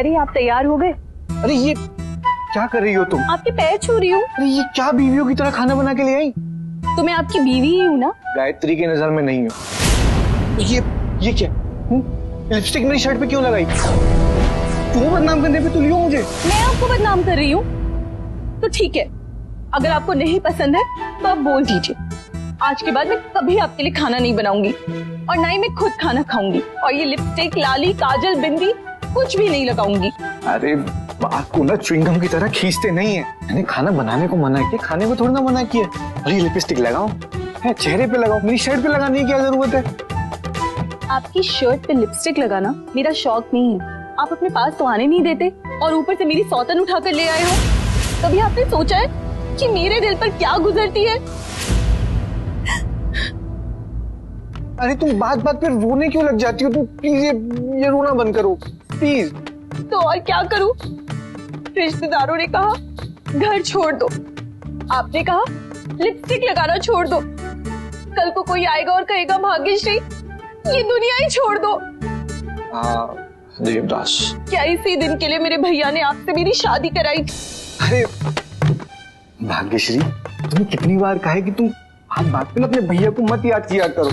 अरे आप तैयार हो गए? अरे ये क्या कर रही हो तुम? आपके पैर छू रही हूँ। अरे ये क्या बीवियों की तरह खाना बना के ले आई? तो मैं आपकी बीवी ही हूँ ना। गायत्री की नजर में नहीं हो। ये क्या? लिपस्टिक मेरी शर्ट पे क्यों लगाई? तुम्हें बदनाम करने पे तुली हो मुझे? मैं आपको बदनाम कर रही हूँ? तो ठीक है, अगर आपको नहीं पसंद है तो आप बोल दीजिए। आज के बाद मैं कभी आपके लिए खाना नहीं बनाऊंगी और ना ही मैं खुद खाना खाऊंगी। और ये लिपस्टिक, लाली, काजल, बिंदी कुछ भी नहीं लगाऊंगी। अरे बात को ना च्युइंगम की तरह खींचते नहीं है। मैंने खाना बनाने को मना किया, खाने को थोड़ी ना मना किया। और ये लिपस्टिक लगाओ, चेहरे पे लगाओ, मेरी शर्ट पे लगाने की क्या जरूरत है? आपकी शर्ट पे लिपस्टिक लगाना मेरा शौक नहीं है। आप अपने पास तो आने नहीं देते और ऊपर से मेरी सौतन उठाकर ले आए हो। कभी आपने सोचा है कि मेरे दिल पर क्या गुजरती है? अरे तुम बात बात पे रोने क्यों लग जाती हो? तुम प्लीज ये रोना बंद करो प्लीज। तो और क्या करूं? रिश्तेदारों ने कहा घर छोड़ दो, आपने कहा लिपस्टिक लगाना छोड़ दो। कल को कोई आएगा और कहेगा भाग्यश्री ये दुनिया ही छोड़ दो। देवदास, क्या इसी दिन के लिए मेरे भैया ने आपसे मेरी शादी कराई? अरे भाग्यश्री, तुमने कितनी बार कहा है कि तुम बात बात पे अपने भैया को मत याद किया करो।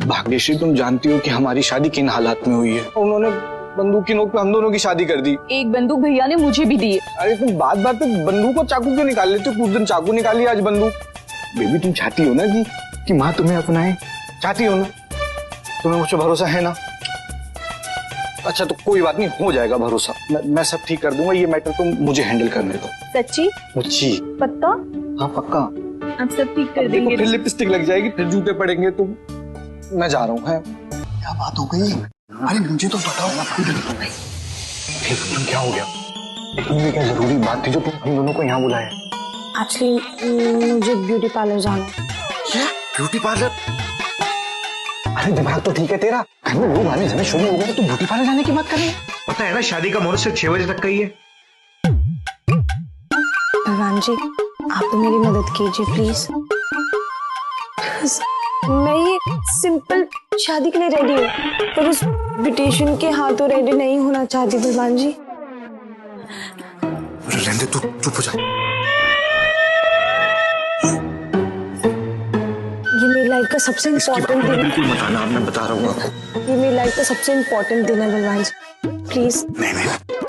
भाग्यश्री, तुम जानती हो कि हमारी शादी किन हालात में हुई है। उन्होंने बंदूक की नोक पे हम दोनों की शादी कर दी। एक बंदूक भैया ने मुझे भी दी है। अरे तुम बात बात पे बंदूक को चाकू क्यों निकाल लेते हो? कुछ दिन चाकू निकाली, आज बंदूक। बेबी, तुम चाहती हो ना कि माँ तुम्हें अपनाए? चाहती हो ना? तुम्हें मुझ पर भरोसा है ना? अच्छा तो कोई बात नहीं, हो जाएगा भरोसा। मैं सब ठीक कर दूंगा। ये मैटर तुम मुझे हैंडल करने दो। सच्ची? मुझी पक्का? हाँ पक्का। आप सब ठीक कर देंगे? फिर लिपस्टिक लग जाएगी, फिर जूते पड़ेंगे। तुम, मैं जा रहा हूँ। है क्या बात हो गई? अरे मुझे तो बताओ ना। फिर तुम क्या हो गया? इतनी क्या जरूरी बात थी जो तुम हम दोनों को यहाँ बुलाया? एक्चुअली मुझे ब्यूटी पार्लर जाना है। क्या ब्यूटी पार्लर? अरे दिमाग तो ठीक है तेरा। घर में लोग आने जाने शुरू हो गए तो ब्यूटी पार्लर जाने की बात कर रही है? पता है ना शादी का मुहूर्त सिर्फ 6 बजे तक का ही है। भगवान जी, आप तो मेरी मदद कीजिए प्लीज। मैं ये सिंपल शादी के लिए रेडी हूँ, पर उस ब्यूटिशियन के हाथों रेडी नहीं होना चाहती भगवान जी। रहने तू चुप हो जा। ये मेरी लाइफ का सबसे इम्पोर्टेंट दिन है। बिल्कुल मत आना, मैं बता रहा हूँ आपको। ये मेरी लाइफ का सबसे इम्पोर्टेंट दिन है भगवान जी, प्लीज। नहीं,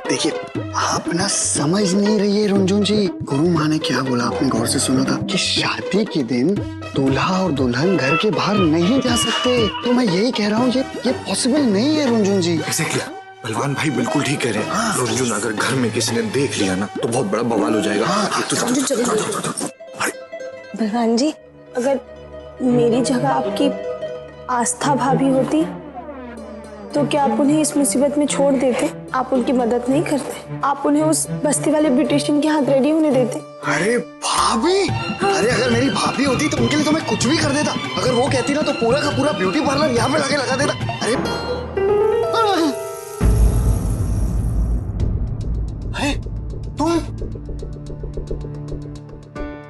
देखिए आप ना समझ नहीं रही है रुंझुन जी। गुरु माँ ने क्या बोला, आपने गौर से सुना था कि शादी के दिन दूल्हा और दुल्हन घर के बाहर नहीं जा सकते। तो मैं यही कह रहा हूँ, ये पॉसिबल नहीं है रुंझुन जी। Exactly. बलवान भाई बिल्कुल ठीक कह रहे हैं। रुंझुन, अगर घर में किसी ने देख लिया ना तो बहुत बड़ा बवाल हो जाएगा। भगवान जी, अगर मेरी जगह आपकी आस्था भाभी होती तो क्या आप उन्हें इस मुसीबत में छोड़ देते? आप उनकी मदद नहीं करते? आप उन्हें उस बस्ती वाले ब्यूटिशियन के हाथ रेडी होने देते? अरे भाभी, अरे अगर मेरी भाभी होती तो उनके लिए तो मैं कुछ भी कर देता। अगर वो कहती ना तो पूरा का पूरा ब्यूटी पार्लर यहाँ पे लगा देता। अरे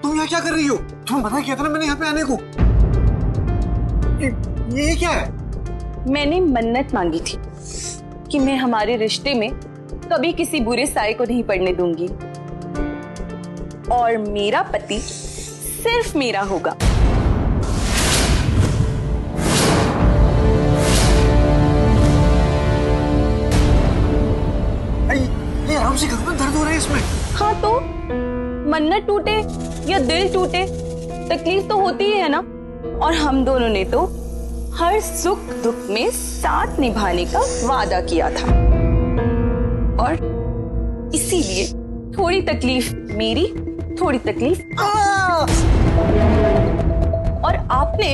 तुम यहाँ क्या कर रही हो? तुम्हें मना किया था ना मैंने यहाँ पे आने को। ये क्या है? मैंने मन्नत मांगी थी कि मैं हमारे रिश्ते में कभी किसी बुरे साए को नहीं पड़ने दूंगी और मेरा पति सिर्फ मेरा होगा। ये आराम से करो ना, दर्द हो रहा है इसमें। हाँ तो मन्नत टूटे या दिल टूटे तकलीफ तो होती ही है ना। और हम दोनों ने तो हर सुख दुख में साथ निभाने का वादा किया था और इसीलिए थोड़ी तकलीफ मेरी, थोड़ी तकलीफ और आपने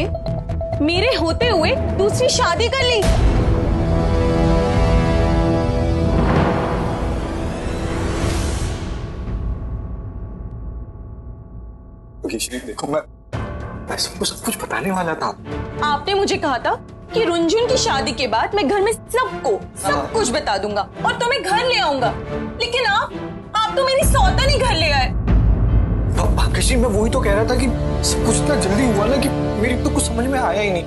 मेरे होते हुए दूसरी शादी कर ली। देखो मैं सबको सब कुछ बताने वाला था। आपने मुझे कहा था कि रुंझुन की शादी के बाद मैं घर में सबको सब कुछ बता दूंगा और तुम्हें घर ले आऊंगा, लेकिन आप तो मेरी सौतन ही घर ले आए। भाग्यश्री, मैं वही तो कह रहा था कि सब कुछ इतना जल्दी हुआ ना कि मेरी तो कुछ समझ में आया ही नहीं।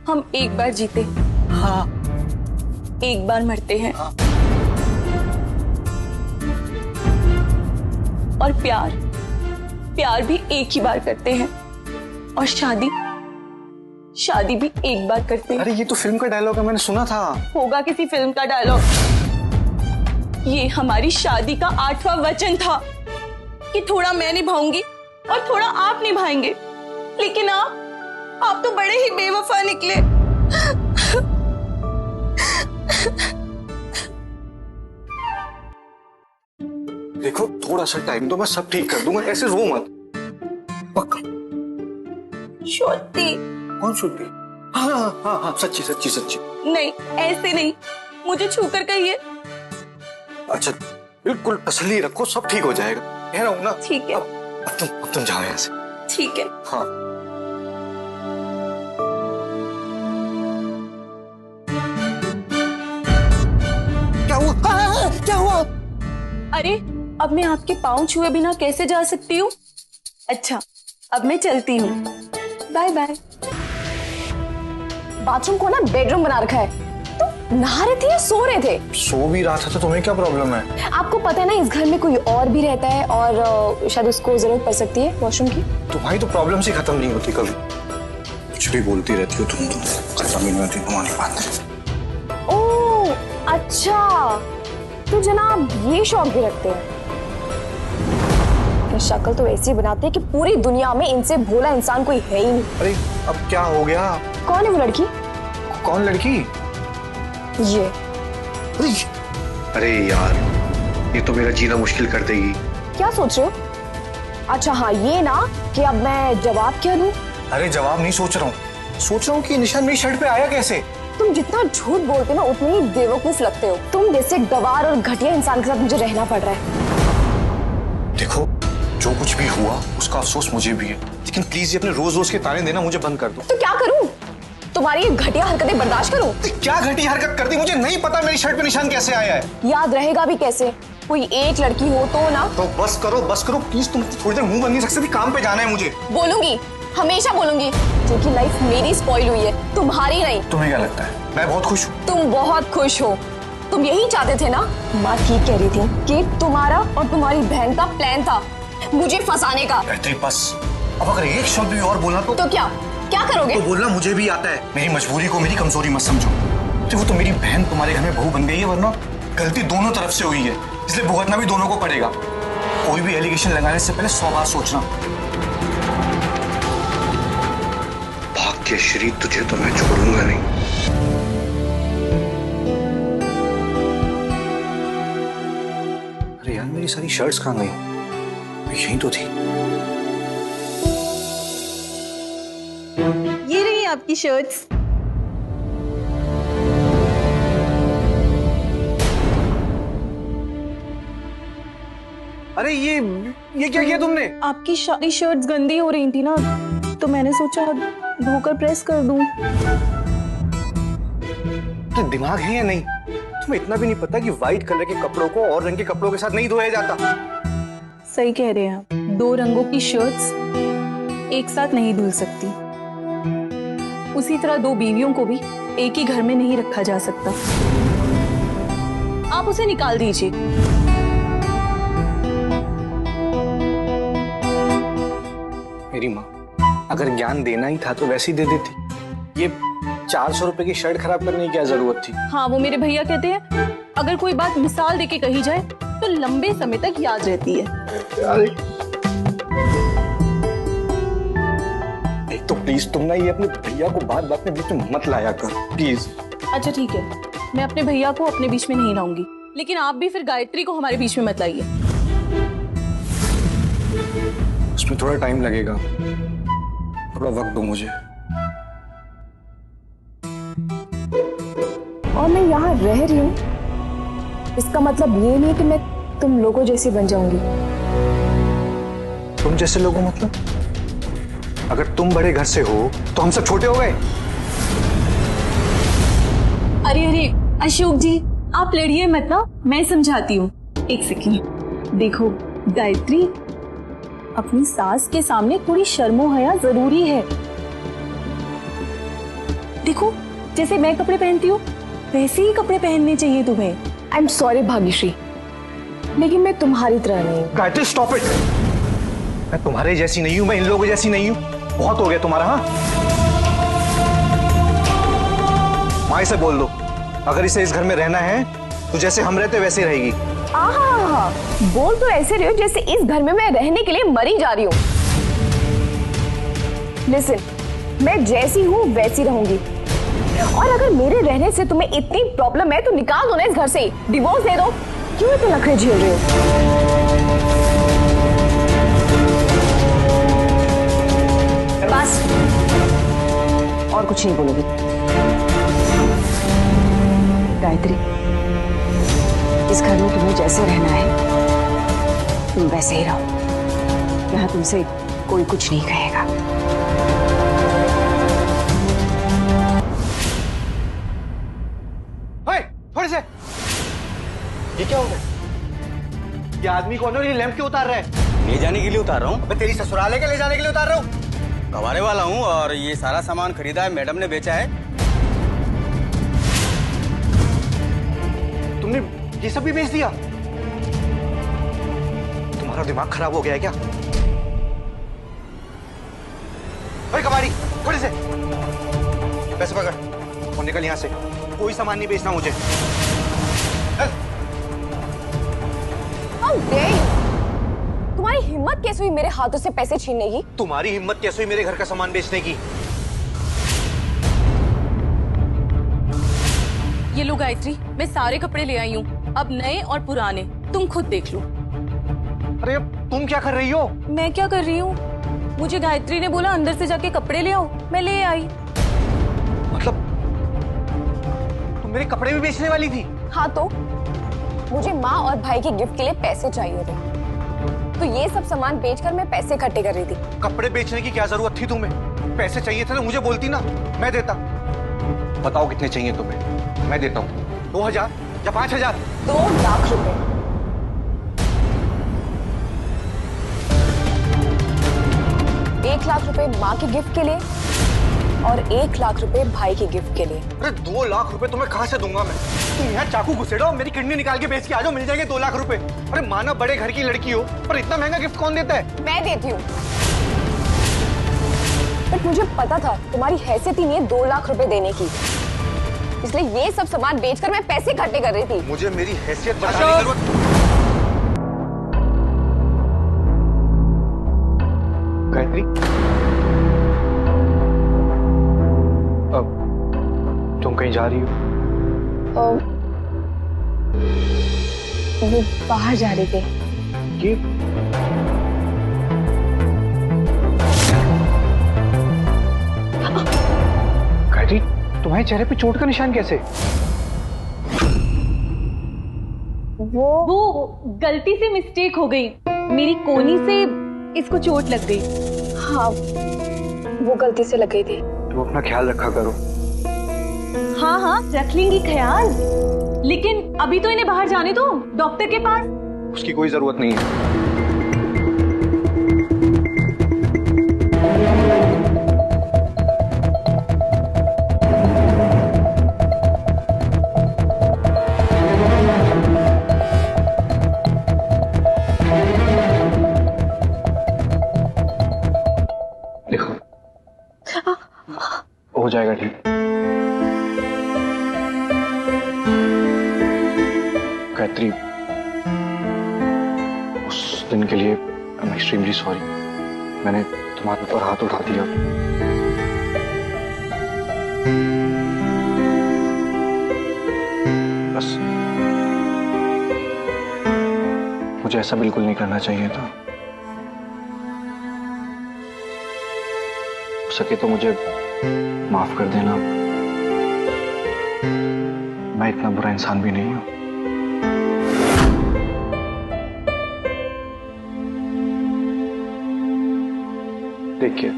हम एक बार जीते, हाँ एक बार मरते हैं। और प्यार प्यार भी एक ही बार करते हैं। और शादी शादी भी एक बार करते हैं। अरे ये तो फिल्म का डायलॉग है, मैंने सुना था। होगा किसी फिल्म का डायलॉग। ये हमारी शादी का 8वां वचन था कि थोड़ा मैं निभाऊंगी और थोड़ा आप निभाएंगे। लेकिन आप तो बड़े ही बेवफा निकले। देखो थोड़ा सा टाइम दो, मैं सब ठीक कर दूंगा, ऐसे रो मत। पक्का। छोटी कौन छुट्टी? हाँ हाँ हाँ हाँ, सच्ची सच्ची सच्ची। नहीं, ऐसे नहीं, मुझे छूकर कहिए। अच्छा बिल्कुल तसल्ली रखो, सब ठीक हो जाएगा, कह रहा हूँ ना। ठीक है। अब तुम जाओ यहाँ से। ठीक है। हाँ। क्या हुआ? क्या हुआ? अरे अब मैं आपके पाँव छुए बिना कैसे जा सकती हूँ? अच्छा अब मैं चलती हूँ, बाय बाय। बाथरूम को ना बेडरूम बना रखा है। तो नहा रहे थे या सो रहे थे? सो भी रहा था, तो तुम्हें क्या प्रॉब्लम है? आपको पता है ना इस घर में कोई और भी रहता है और शायद उसको जरूरत पड़ सकती है वॉशरूम की। तुम्हारी तो प्रॉब्लम ही खत्म नहीं होती कभी, कुछ भी बोलती रहती हो तुम, तो खत्म ही नहीं होती तुम्हारी बात। ओह अच्छा, तो जनाब ये शौक भी रखते हैं। शक्ल तो ऐसी बनाते हैं कि पूरी दुनिया में इनसे भोला इंसान कोई है ही नहीं। अरे अब क्या हो गया? कौन है वो लड़की? कौन लड़की? ये। अरे यार, ये तो मेरा जीना मुश्किल कर देगी। क्या सोच रहे हो? अच्छा हाँ, ये ना कि अब मैं जवाब क्या दूं? अरे जवाब नहीं सोच रहा हूँ, सोच रहा हूँ कि निशान मेरी शर्ट पे आया कैसे। तुम जितना झूठ बोलते हो ना उतने ही बेवकूफ लगते हो। तुम जैसे गवार और घटिया इंसान के साथ मुझे रहना पड़ रहा है। देखो जो कुछ भी हुआ उसका अफसोस मुझे भी है, लेकिन प्लीज ये अपने रोज रोज के ताने देना मुझे बंद कर दो। तो क्या करूं? तुम्हारी ये घटिया हरकतें बर्दाश्त करूं? क्या घटिया हरकत कर दी? मुझे नहीं पता मेरी शर्ट पे निशान कैसे आया है। याद रहेगा भी कैसे? कोई एक लड़की हो तो ना। तो बस करो प्लीज, तुम थोड़ी देर मुंह बंद नहीं रख सकती? काम पे जाना है मुझे। बोलूंगी, हमेशा बोलूंगी, क्योंकि लाइफ मेरी स्पॉइल हुई है, तुम्हारी नहीं। तुम्हें क्या लगता है मैं बहुत खुश हूँ? तुम बहुत खुश हो। तुम यही चाहते थे ना? माँ ठीक कह रही थी कि तुम्हारा और तुम्हारी बहन का प्लान था मुझे फंसाने का। बस अब अगर एक शब्द भी और बोला तो क्या करोगे? तो बोलना मुझे भी आता है। मेरी मजबूरी को मेरी कमजोरी मत समझो। तो वो तो मेरी बहन तुम्हारे घर में बहू बन गई है, वरना गलती दोनों तरफ से हुई है, इसलिए भुगतना भी दोनों को पड़ेगा। कोई भी एलिगेशन लगाने से पहले 100 बार सोचना। भाग्यश्री, तुझे तो मैं छोड़ूंगा नहीं। अरे यार मेरी सारी शर्ट्स कहाँ गई? यहीं तो थी। ये रही आपकी शर्ट्स। अरे ये क्या किया तुमने? आपकी सारी शर्ट्स गंदी हो रही थी ना, तो मैंने सोचा धोकर प्रेस कर दूं। तो दिमाग है या नहीं? तुम्हें इतना भी नहीं पता कि व्हाइट कलर के कपड़ों को और रंग के कपड़ों के साथ नहीं धोया जाता? सही कह रहे हैं आप, 2 रंगों की शर्ट्स एक साथ नहीं धुल सकती। उसी तरह 2 बीवियों को भी एक ही घर में नहीं रखा जा सकता। आप उसे निकाल दीजिए। मेरी माँ अगर ज्ञान देना ही था तो वैसे ही दे देती। ये 400 रुपए की शर्ट खराब करने की क्या जरूरत थी? हाँ, वो मेरे भैया कहते हैं अगर कोई बात मिसाल देके कही जाए तो लंबे समय तक याद रहती है। एक तो प्लीज तुम ना ये अपने भैया को बात बात में बीच में मत लाया कर प्लीज। अच्छा ठीक है, मैं अपने भैया को अपने बीच में नहीं लाऊंगी, लेकिन आप भी फिर गायत्री को हमारे बीच में मत लाइए। उसमें थोड़ा टाइम लगेगा, थोड़ा वक्त दो मुझे। और मैं यहाँ रह रही हूँ, इसका मतलब ये नहीं कि मैं तुम लोगों जैसी बन जाऊंगी। तुम जैसे लोगों मतलब? अगर तुम बड़े घर से हो तो हम सब छोटे हो गए? अरे अशोक जी, आप लड़िए मत ना, मैं समझाती हूँ। एक सेकंड। देखो गायत्री, अपनी सास के सामने थोड़ी शर्मो हया जरूरी है। देखो जैसे मैं कपड़े पहनती हूँ वैसे ही कपड़े पहनने चाहिए तुम्हें। आई एम सॉरी भाग्यश्री, लेकिन मैं तुम्हारी तरह नहीं हूँ। Gayatri stop it. मैं तुम्हारे जैसी नहीं हूं, मैं इन लोगों जैसी नहीं हूं। बहुत हो गया तुम्हारा। हाँ, माँ से बोल दो अगर इसे इस घर में रहना है तो जैसे हम रहते वैसे ही रहेगी। आहा, बोल तो ऐसे रही हो जैसे इस घर में मैं रहने के लिए मरी जा रही हूँ। लिसन, मैं जैसी हूँ वैसी रहूंगी, और अगर मेरे रहने से तुम्हें इतनी प्रॉब्लम है तो निकाल दो ना इस घर से, डिवोर्स दे दो। क्यों इतने नखरे झेल रहे हो? बस, और कुछ नहीं बोलोगी। गायत्री, इस घर में तुम्हें जैसे रहना है तुम वैसे ही रहो। यहाँ तुमसे कोई कुछ नहीं कहेगा। ओए, थोड़े से। ये क्या हो गया? ये आदमी कौन है और ये लैंप क्यों उतार रहा है? ले जाने के लिए उतार रहा हूँ। मैं तेरी ससुराल है क्या ले जाने के लिए उतार रहा हूँ? कमाने वाला हूँ और ये सारा सामान खरीदा है, मैडम ने बेचा है। तुमने ये सब भी बेच दिया? तुम्हारा दिमाग खराब हो गया है क्या? ओए कबाड़ी, थोड़े से पैसे पकड़ और निकल यहाँ से। कोई सामान नहीं बेचना मुझे। How dare you? तुम्हारी हिम्मत कैसे हुई मेरे हाथों से पैसे छीनने की? तुम्हारी हिम्मत कैसे हुई मेरे घर का सामान बेचने की? ये लो गायत्री, मैं सारे कपड़े ले आई हूँ, अब नए और पुराने, तुम खुद देख लो। अरे अब तुम क्या कर रही हो? मैं क्या कर रही हूँ? मुझे गायत्री ने बोला अंदर से जाके कपड़े ले आओ, मैं ले आई। मतलब तुम मेरे कपड़े भी बेचने वाली थी? हाँ तो मुझे माँ और भाई के गिफ्ट के लिए पैसे चाहिए थे, तो ये सब सामान बेचकर मैं पैसे इकट्ठे कर रही थी। कपड़े बेचने की क्या जरूरत थी तुम्हें? पैसे चाहिए थे तो मुझे बोलती ना, मैं देता। बताओ कितने चाहिए तुम्हें, मैं देता हूँ। 2000 या 5000? 2 लाख रुपए। 1 लाख रुपए माँ के गिफ्ट के लिए और 1 लाख रुपए भाई के गिफ्ट के लिए। अरे 2 लाख रुपए तुम्हें कहाँ से दूंगा मैं? तुम यहाँ चाकू घुसेड़ो, मेरी किडनी निकाल के बेच के आ जाओ, मिल जाएंगे 2 लाख रुपए। अरे माना बड़े घर की लड़की हो, पर इतना महंगा गिफ्ट कौन देता है? मैं देती हूँ, बट मुझे पता था तुम्हारी हैसियत ही नहीं है 2 लाख रुपए देने की, इसलिए ये सब सामान बेचकर मैं पैसे इकट्ठे कर रही थी। मुझे मेरी हैसियत बताने की जरूरत। गायत्री, अब तुम कहीं जा रही हो? वो बाहर जा रही थी। ये गायत्री, तुम्हारे चेहरे पे चोट का निशान कैसे? वो गलती से मिस्टेक हो गई, मेरी कोनी से इसको चोट लग गई। हाँ, वो गलती से लग गई थी। तुम अपना ख्याल रखा करो। हाँ हाँ रख लेंगी ख्याल, लेकिन अभी तो इन्हें बाहर जाने दो डॉक्टर के पास। उसकी कोई जरूरत नहीं है। देखो, हो जाएगा ठीक। गायत्री, उस दिन के लिए आई एम एक्सट्रीमली सॉरी। मैंने तुम्हारे ऊपर हाथ उठा दिया। बस मुझे ऐसा बिल्कुल नहीं करना चाहिए था। हो सके तो मुझे माफ कर देना। मैं इतना बुरा इंसान भी नहीं हूं। देखिए,